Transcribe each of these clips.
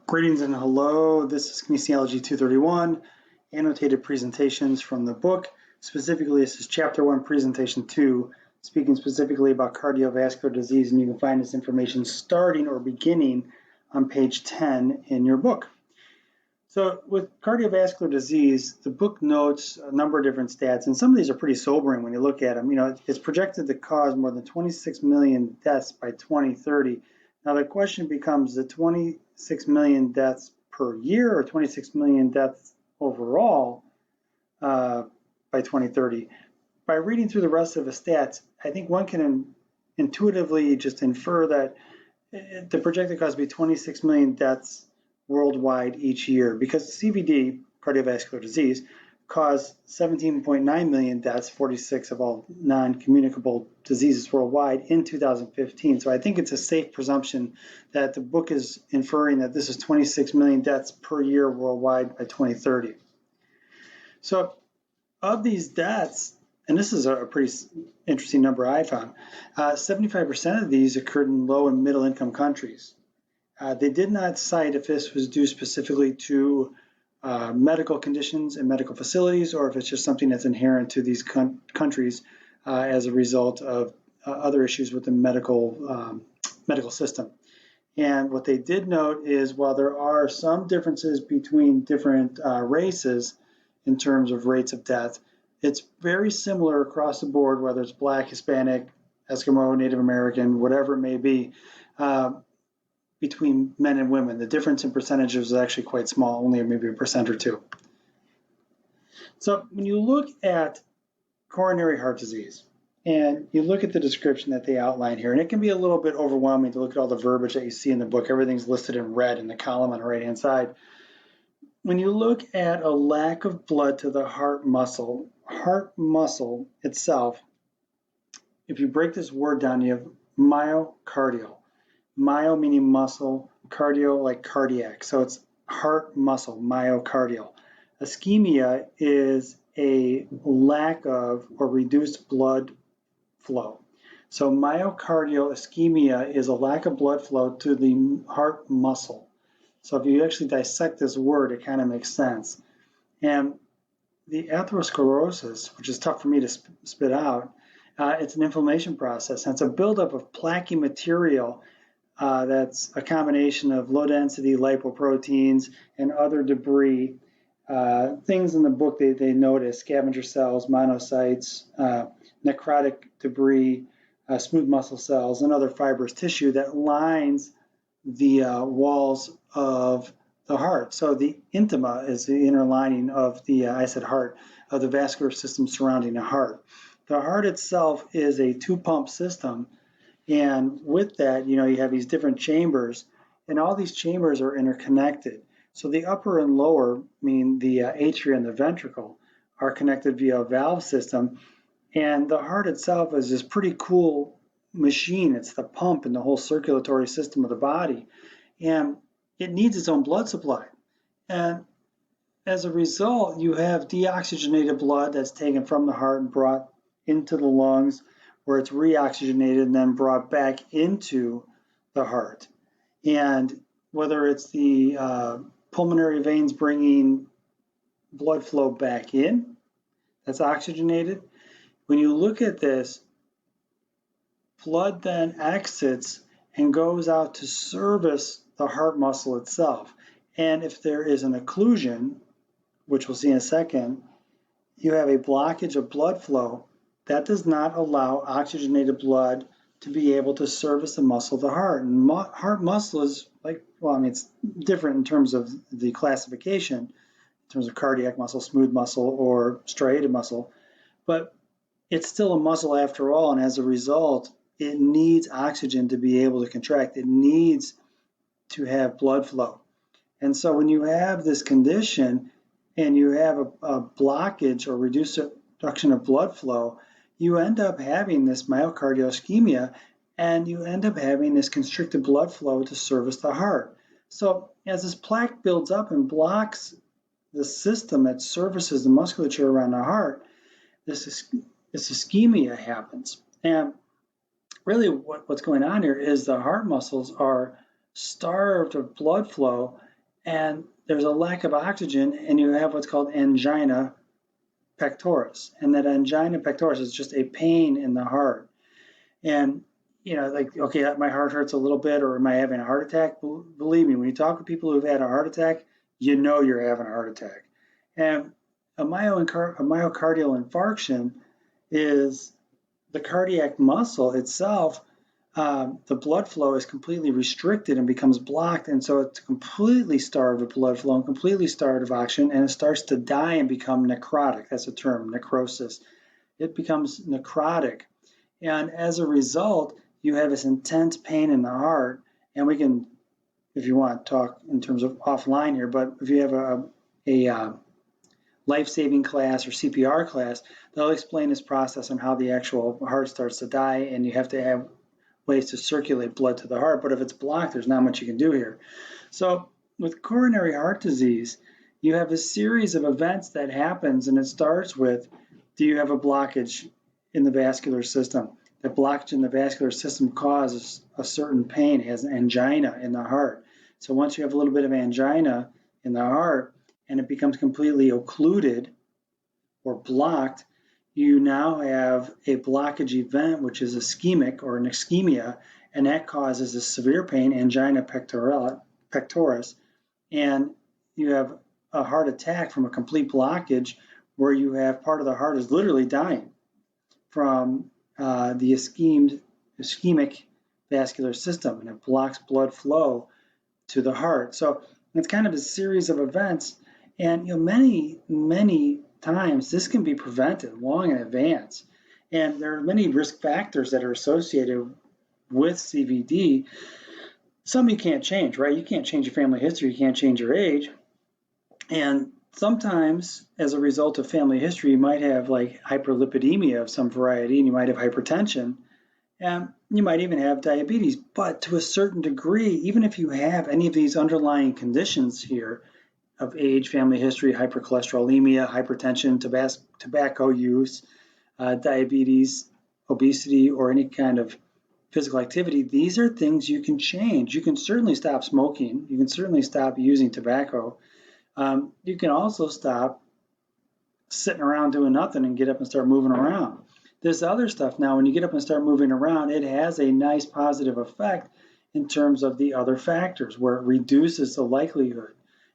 Greetings and hello. This is Kinesiology 231, annotated presentations from the book. Specifically, this is Chapter 1, Presentation 2, speaking specifically about cardiovascular disease, and you can find this information starting or beginning on page 10 in your book. So with cardiovascular disease, the book notes a number of different stats, and some of these are pretty sobering when you look at them. It's projected to cause more than 26 million deaths by 2030. Now the question becomes the 26 million deaths per year or 26 million deaths overall by 2030. By reading through the rest of the stats, I think one can intuitively just infer that the projected cause will be 26 million deaths worldwide each year, because CVD, cardiovascular disease, caused 17.9 million deaths, 46 of all non-communicable diseases worldwide in 2015. So I think it's a safe presumption that the book is inferring that this is 26 million deaths per year worldwide by 2030. So of these deaths, and this is a pretty interesting number I found, 75% of these occurred in low and middle income countries. They did not cite if this was due specifically to medical conditions and medical facilities, or if it's just something that's inherent to these countries as a result of other issues with the medical system. And what they did note is, while there are some differences between different races in terms of rates of death, it's very similar across the board, whether it's Black, Hispanic, Eskimo, Native American, whatever it may be, between men and women. The difference in percentages is actually quite small, only maybe 1% or 2%. So when you look at coronary heart disease, and you look at the description that they outline here, and it can be a little bit overwhelming to look at all the verbiage that you see in the book. Everything's listed in red in the column on the right-hand side. When you look at a lack of blood to the heart muscle itself, if you break this word down, you have myocardial. Myo meaning muscle, cardio like cardiac. So it's heart muscle, myocardial. Ischemia is a lack of or reduced blood flow. So myocardial ischemia is a lack of blood flow to the heart muscle. So if you actually dissect this word, it kind of makes sense. And the atherosclerosis, which is tough for me to spit out, it's an inflammation process, and it's a buildup of plaquey material that's a combination of low-density lipoproteins and other debris. Things in the book they notice: scavenger cells, monocytes, necrotic debris, smooth muscle cells, and other fibrous tissue that lines the walls of the heart. So the intima is the inner lining of the, heart, of the vascular system surrounding the heart. The heart itself is a two-pump system, and with that, you have these different chambers, and all these chambers are interconnected. So the upper and lower, meaning the atria and the ventricle, are connected via a valve system, and the heart itself is this pretty cool machine. It's the pump in the whole circulatory system of the body, and it needs its own blood supply. And as a result, you have deoxygenated blood that's taken from the heart and brought into the lungs, where it's reoxygenated and then brought back into the heart. And whether it's the pulmonary veins bringing blood flow back in, that's oxygenated. When you look at this, blood then exits and goes out to service the heart muscle itself. And if there is an occlusion, which we'll see in a second, you have a blockage of blood flow that does not allow oxygenated blood to be able to service the muscle of the heart. And heart muscle is it's different in terms of the classification, in terms of cardiac muscle, smooth muscle, or striated muscle, but it's still a muscle after all, and as a result, it needs oxygen to be able to contract. It needs to have blood flow. And so when you have this condition and you have a blockage or reduction of blood flow, you end up having this myocardial ischemia, and you end up having this constricted blood flow to service the heart. So as this plaque builds up and blocks the system that services the musculature around the heart, this ischemia happens. And really what's going on here is the heart muscles are starved of blood flow, and there's a lack of oxygen, and you have what's called angina pectoris. And that angina pectoris is just a pain in the heart. And, like, okay, my heart hurts a little bit, or am I having a heart attack? Believe me, when you talk to people who've had a heart attack, you know you're having a heart attack. And a myocardial infarction is the cardiac muscle itself. The blood flow is completely restricted and becomes blocked, and so it's completely starved of blood flow and completely starved of oxygen, and it starts to die and become necrotic. That's a term, necrosis. It becomes necrotic, and as a result, you have this intense pain in the heart. And we can, if you want, talk in terms of offline here, but if you have a life-saving class or CPR class, they'll explain this process and how the actual heart starts to die, and you have to have ways to circulate blood to the heart. But if it's blocked, there's not much you can do here. So with coronary heart disease, you have a series of events that happens, and it starts with, do you have a blockage in the vascular system? The blockage in the vascular system causes a certain pain, it has an angina in the heart. So once you have a little bit of angina in the heart and it becomes completely occluded or blocked, you now have a blockage event, which is ischemic or an ischemia, and that causes a severe pain, angina pectoris, and you have a heart attack from a complete blockage where you have part of the heart is literally dying from the ischemic vascular system, and it blocks blood flow to the heart. So it's kind of a series of events, and many times this can be prevented long in advance. And there are many risk factors that are associated with CVD. Some you can't change, right? You can't change your family history, you can't change your age. And sometimes, as a result of family history, you might have like hyperlipidemia of some variety, and you might have hypertension, and you might even have diabetes. But to a certain degree, even if you have any of these underlying conditions here of age, family history, hypercholesterolemia, hypertension, tobacco use, diabetes, obesity, or any kind of physical activity, these are things you can change. You can certainly stop smoking. You can certainly stop using tobacco. You can also stop sitting around doing nothing and get up and start moving around. This other stuff now, when you get up and start moving around, it has a nice positive effect in terms of the other factors where it reduces the likelihood.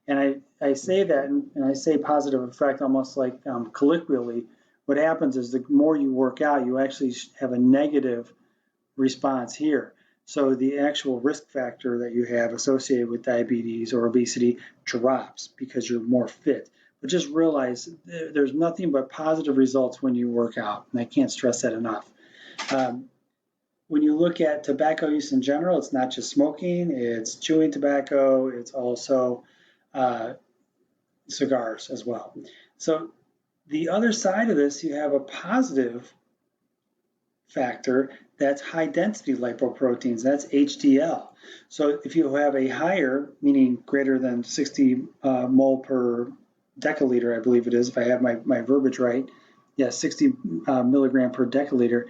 And I say that, and I say positive effect almost like colloquially. What happens is the more you work out, you actually have a negative response here. So the actual risk factor that you have associated with diabetes or obesity drops because you're more fit. But just realize there's nothing but positive results when you work out, and I can't stress that enough. When you look at tobacco use in general, it's not just smoking, it's chewing tobacco, it's also cigars as well. So the other side of this, you have a positive factor, that's high density lipoproteins, that's HDL. So if you have a higher, meaning greater than 60 mole per deciliter, I believe it is, if I have my verbiage right, 60 milligram per deciliter.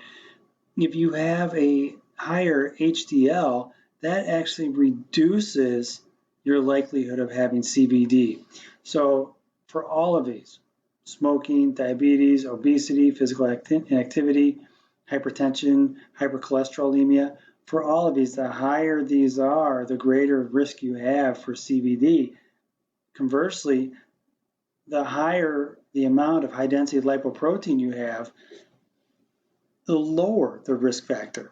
If you have a higher HDL, that actually reduces your likelihood of having CVD. So for all of these, smoking, diabetes, obesity, physical inactivity, hypertension, hypercholesterolemia, for all of these, the higher these are, the greater risk you have for CVD. Conversely, the higher the amount of high-density lipoprotein you have, the lower the risk factor.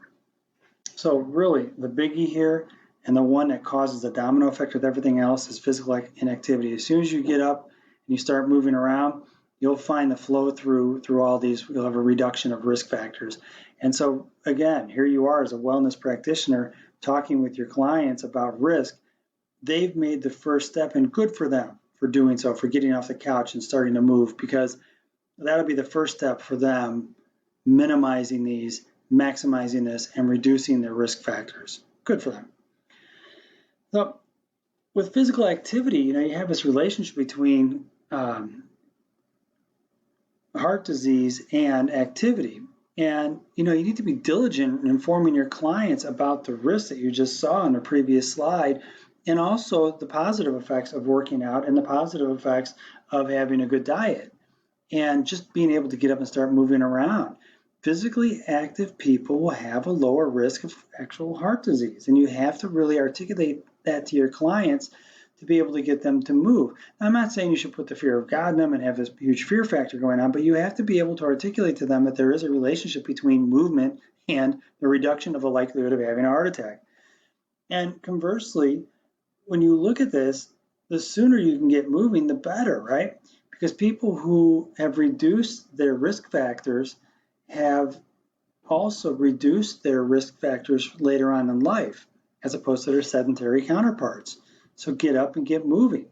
So really, the biggie here, and the one that causes the domino effect with everything else, is physical inactivity. As soon as you get up and you start moving around, you'll find the flow through all these, you'll have a reduction of risk factors. And so again, here you are as a wellness practitioner talking with your clients about risk. They've made the first step, and good for them for doing so, for getting off the couch and starting to move, because that'll be the first step for them, minimizing these, maximizing this, and reducing their risk factors. Good for them. So with physical activity, you have this relationship between heart disease and activity. And you need to be diligent in informing your clients about the risks that you just saw on the previous slide, and also the positive effects of working out and the positive effects of having a good diet and just being able to get up and start moving around. Physically active people will have a lower risk of actual heart disease, and you have to really articulate that to your clients to be able to get them to move. Now, I'm not saying you should put the fear of God in them and have this huge fear factor going on, but you have to be able to articulate to them that there is a relationship between movement and the reduction of the likelihood of having a heart attack. And conversely, when you look at this, the sooner you can get moving, the better, right? Because people who have reduced their risk factors have also reduced their risk factors later on in life, as opposed to their sedentary counterparts. So get up and get moving.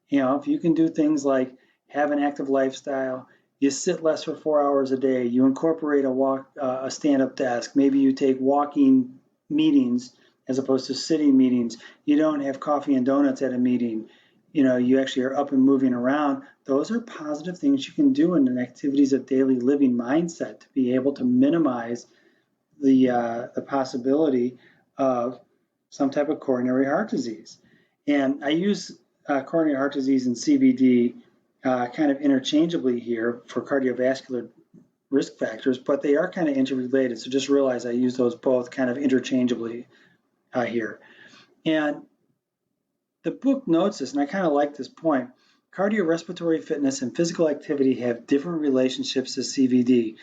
You know, if you can do things like have an active lifestyle, you sit less for 4 hours a day, you incorporate a stand-up desk, maybe you take walking meetings as opposed to sitting meetings, you don't have coffee and donuts at a meeting, you know, you actually are up and moving around. Those are positive things you can do in an activities of daily living mindset to be able to minimize the possibility of some type of coronary heart disease. And I use coronary heart disease and CVD kind of interchangeably here for cardiovascular risk factors, but they are kind of interrelated. So just realize I use those both kind of interchangeably here. And the book notes this, and I kind of like this point. Cardiorespiratory fitness and physical activity have different relationships to CVD.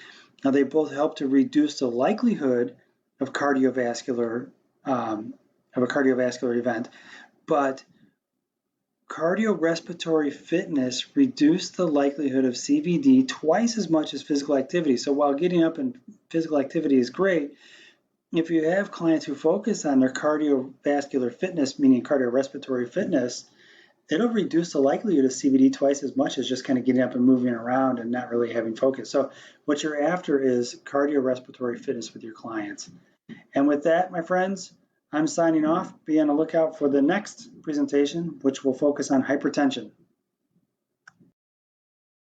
Now, they both help to reduce the likelihood of cardiovascular event, but cardiorespiratory fitness reduced the likelihood of CVD twice as much as physical activity. So while getting up and physical activity is great, if you have clients who focus on their cardiovascular fitness, meaning cardiorespiratory fitness, it'll reduce the likelihood of CVD twice as much as just kind of getting up and moving around and not really having focus. So what you're after is cardiorespiratory fitness with your clients. And with that, my friends, I'm signing off. Be on the lookout for the next presentation, which will focus on hypertension.